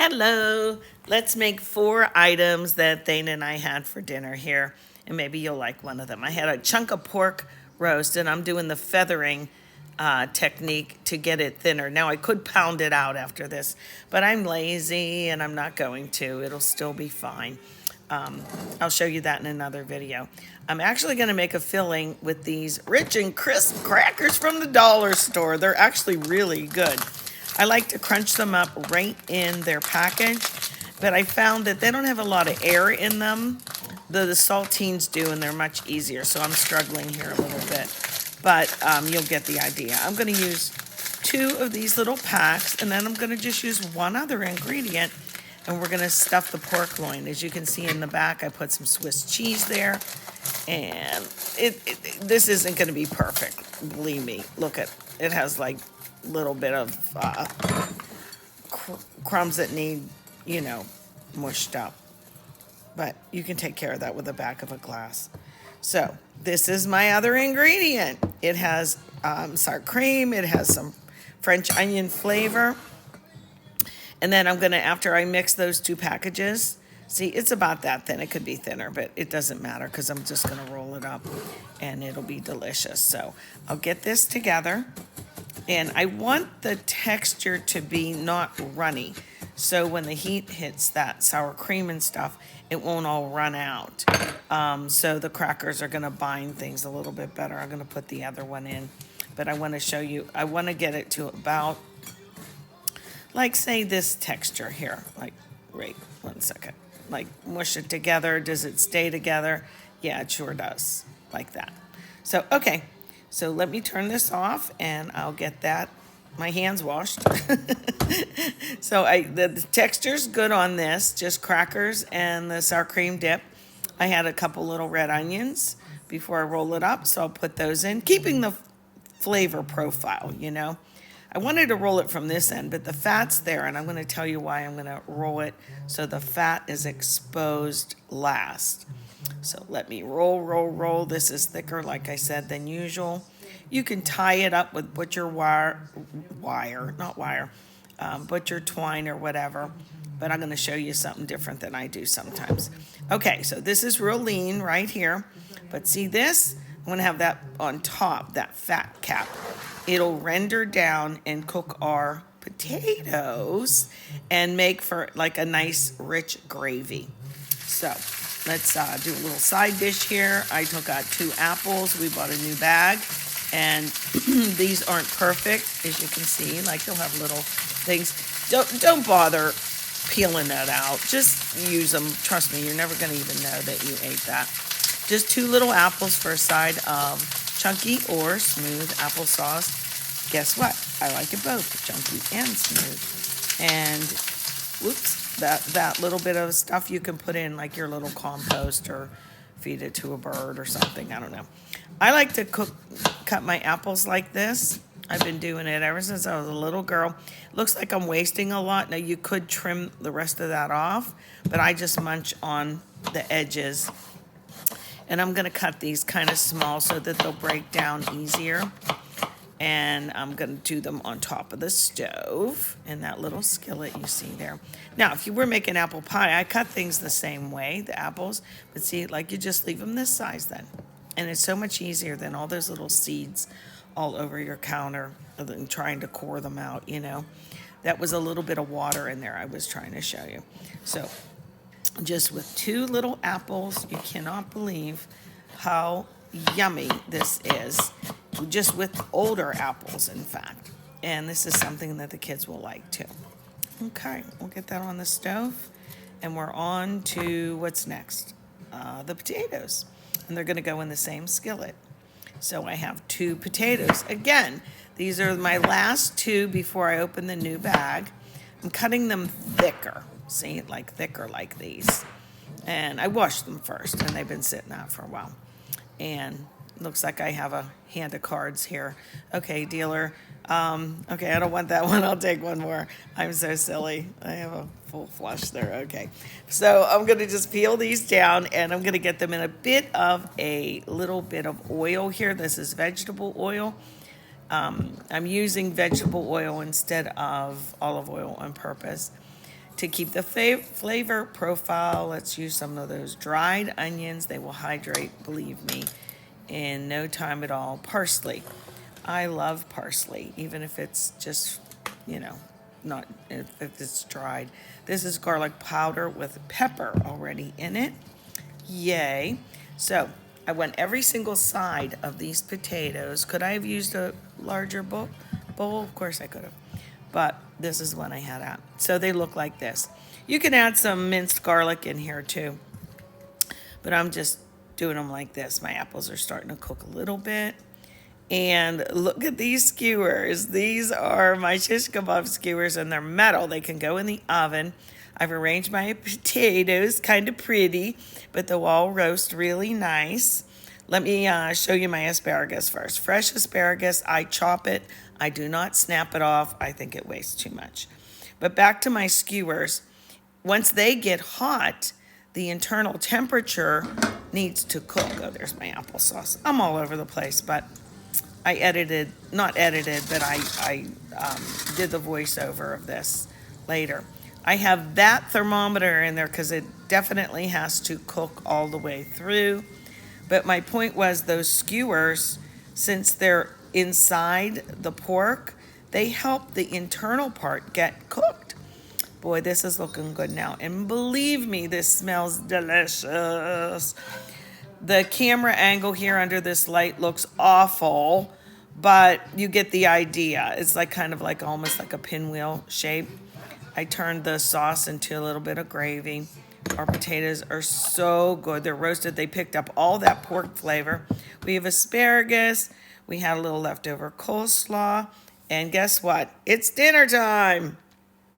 Hello. Let's make 4 items that Thane and I had for dinner here, and maybe you'll like one of them. I had a chunk of pork roast, and I'm doing the feathering technique to get it thinner. Now, I could pound it out after this, but I'm lazy and I'm not going to. It'll still be fine. I'll show you that in another video. I'm actually going to make a filling with these rich and crisp crackers from the dollar store. They're actually really good. I like to crunch them up right in their package, but I found that they don't have a lot of air in them. The saltines do, and they're much easier, so I'm struggling here a little bit. But you'll get the idea. I'm going to use 2 of these little packs, and then I'm going to just use one other ingredient, and we're going to stuff the pork loin. As you can see in the back, I put some Swiss cheese there, and this isn't going to be perfect, believe me. Look at it has like little bit of crumbs that need, mushed up. But you can take care of that with the back of a glass. So this is my other ingredient. It has sour cream. It has some French onion flavor. And then I'm going to, after I mix those 2 packages, see, it's about that thin. It could be thinner, but it doesn't matter because I'm just going to roll it up and it'll be delicious. So I'll get this together. And I want the texture to be not runny. So when the heat hits that sour cream and stuff, it won't all run out. So the crackers are going to bind things a little bit better. I'm going to put the other one in. But I want to show you, I want to get it to about, like, say this texture here. Like, wait 1 second. Like, mush it together. Does it stay together? Yeah, it sure does. Like that. So, okay. So let me turn this off, and I'll get my hands washed. So the texture's good on this, just crackers and the sour cream dip. I had a couple little red onions before I roll it up, so I'll put those in, keeping the flavor profile, I wanted to roll it from this end, but the fat's there, and I'm going to tell you why I'm going to roll it so the fat is exposed last. So let me roll. This is thicker, like I said, than usual. You can tie it up with butcher butcher twine or whatever. But I'm going to show you something different than I do sometimes. Okay, so this is real lean right here. But see this? I'm going to have that on top, that fat cap. It'll render down and cook our potatoes and make for like a nice rich gravy. So let's do a little side dish here. I took out 2 apples. We bought a new bag. And these aren't perfect, as you can see. Like, they'll have little things. Don't bother peeling that out. Just use them. Trust me, you're never going to even know that you ate that. Just 2 little apples for a side of chunky or smooth applesauce. Guess what? I like it both, chunky and smooth. And, whoops, that little bit of stuff you can put in, like your little compost or feed it to a bird or something. I don't know. I like to cut my apples like this. I've been doing it ever since I was a little girl. Looks like I'm wasting a lot. Now, you could trim the rest of that off, but I just munch on the edges. And I'm going to cut these kind of small so that they'll break down easier. And I'm going to do them on top of the stove in that little skillet you see there. Now, if you were making apple pie, I cut things the same way, the apples. But see, like, you just leave them this size then. And it's so much easier than all those little seeds all over your counter and trying to core them out, That was a little bit of water in there I was trying to show you. So just with 2 little apples, you cannot believe how yummy this is. Just with older apples, in fact. And this is something that the kids will like too. Okay, we'll get that on the stove. And we're on to what's next? The potatoes. And they're going to go in the same skillet. So I have 2 potatoes. Again, these are my last 2 before I open the new bag. I'm cutting them thicker. See, like thicker like these. And I washed them first, and they've been sitting out for a while. And looks like I have a hand of cards here. Okay, dealer. Okay, I don't want that one. I'll take one more. I'm so silly. I have a full flush there. Okay. So I'm going to just peel these down, and I'm going to get them in a little bit of oil here. This is vegetable oil. I'm using vegetable oil instead of olive oil on purpose. To keep the flavor profile, let's use some of those dried onions. They will hydrate, believe me, in no time at all. Parsley. I love parsley, even if it's just, not if it's dried. This is garlic powder with pepper already in it. Yay. So I want every single side of these potatoes. Could I have used a larger bowl? Of course I could have. But this is what I had at. So they look like this. You can add some minced garlic in here too. But I'm just doing them like this. My apples are starting to cook a little bit. And look at these skewers. These are my shish kebab skewers, and they're metal. They can go in the oven. I've arranged my potatoes kind of pretty, but they'll all roast really nice. Let me show you my asparagus first. Fresh asparagus, I chop it. I do not snap it off. I think it wastes too much. But back to my skewers. Once they get hot, the internal temperature needs to cook. Oh, there's my applesauce. I'm all over the place, but I not edited, but I did the voiceover of this later. I have that thermometer in there because it definitely has to cook all the way through. But my point was those skewers, since they're inside the pork, they help the internal part get cooked. Boy, this is looking good now. And believe me, this smells delicious. The camera angle here under this light looks awful, but you get the idea. It's like kind of like almost like a pinwheel shape. I turned the sauce into a little bit of gravy. Our potatoes are so good. They're roasted. They picked up all that pork flavor. We have asparagus. We had a little leftover coleslaw. And guess what? It's dinner time.